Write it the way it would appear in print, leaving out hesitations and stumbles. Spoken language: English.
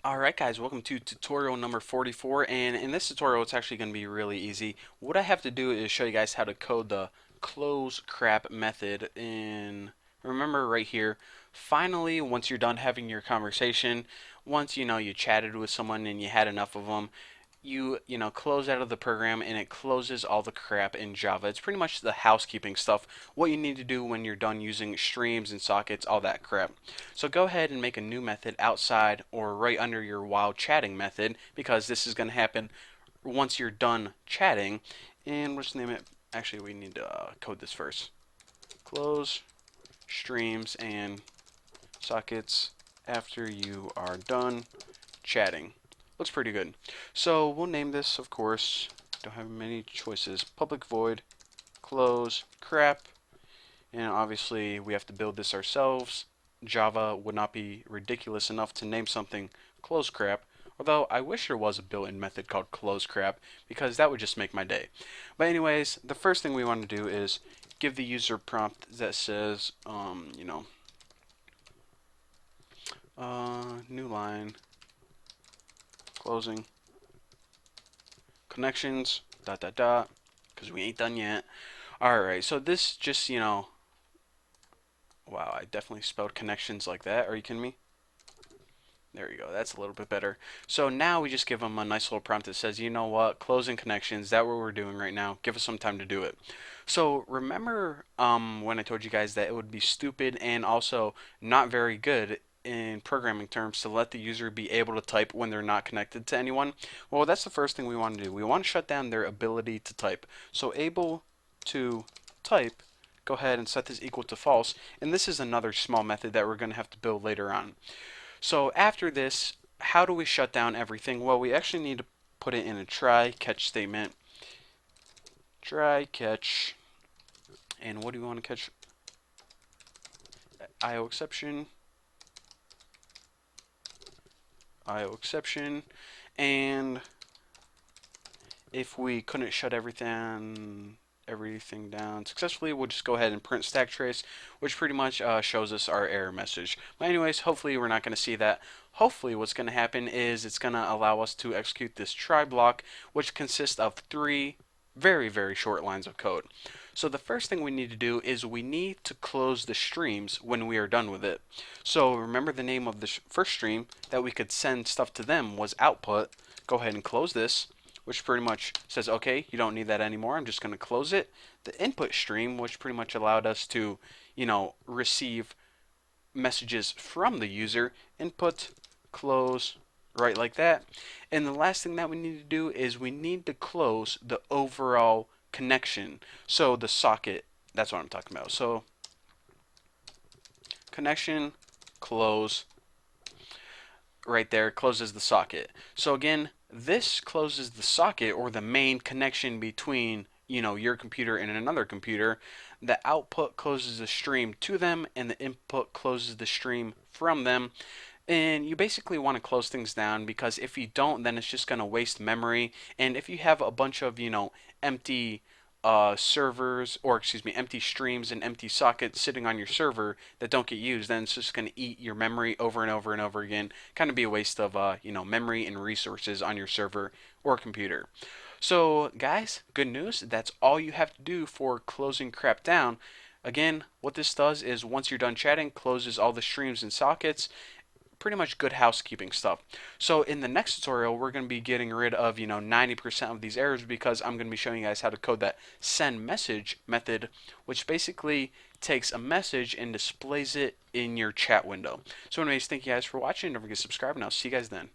Alright guys, welcome to tutorial number 44, and in this tutorial it's actually going to be really easy. What I have to do is show you guys how to code the close crap method remember right here. Finally, once you're done having your conversation, once you chatted with someone and you had enough of them, you close out of the program and it closes all the crap in Java. It's pretty much the housekeeping stuff, what you need to do when you're done using streams and sockets, all that crap. So go ahead and make a new method outside or right under your while chatting method, because this is going to happen once you're done chatting. And we'll just name it, actually we need to code this first. Close streams and sockets after you are done chatting. Looks pretty good. So we'll name this, of course, don't have many choices, public void close crap, and obviously we have to build this ourselves. Java would not be ridiculous enough to name something close crap, although I wish there was a built-in method called close crap, because that would just make my day. But anyways, the first thing we want to do is give the user prompt that says, new line, closing, connections, dot dot dot, because we ain't done yet. Alright, so this just, wow, I definitely spelled connections like that. Are you kidding me? There you go. That's a little bit better. So now we just give them a nice little prompt that says, you know what, closing connections, that's what we're doing right now. Give us some time to do it. So remember when I told you guys that it would be stupid and also not very good in programming terms to let the user be able to type when they're not connected to anyone? Well, that's the first thing we want to do. We want to shut down their ability to type. So able to type, go ahead and set this equal to false. And this is another small method that we're going to have to build later on. So after this, how do we shut down everything? Well, we actually need to put it in a try catch statement. Try catch. And what do we want to catch? IO exception. IO exception. And if we couldn't shut everything down successfully, we'll just go ahead and print stack trace, which pretty much shows us our error message. But anyways, hopefully we're not going to see that. Hopefully what's going to happen is it's going to allow us to execute this try block, which consists of 3 very, very short lines of code. So the first thing we need to do is we need to close the streams when we are done with it. So remember the name of the first stream that we could send stuff to them was output. Go ahead and close this, which pretty much says, okay, you don't need that anymore. I'm just going to close it. The input stream, which pretty much allowed us to, receive messages from the user. Input, close, right like that. And the last thing that we need to do is we need to close the overall connection. So the socket, that's what I'm talking about. So connection, close, right there, closes the socket. So again, this closes the socket, or the main connection between your computer and another computer. The output closes the stream to them, and the input closes the stream from them. And you basically want to close things down, because if you don't, then it's just going to waste memory. And if you have a bunch of empty servers, or excuse me, empty streams and empty sockets sitting on your server that don't get used, then it's just going to eat your memory over and over and over again. Kind of be a waste of memory and resources on your server or computer. So guys, good news. That's all you have to do for closing crap down. Again, what this does is once you're done chatting, closes all the streams and sockets. Pretty much good housekeeping stuff. So in the next tutorial, we're going to be getting rid of 90% of these errors, because I'm going to be showing you guys how to code that send message method, which basically takes a message and displays it in your chat window. So anyways, thank you guys for watching. Don't forget to subscribe, and I'll see you guys then.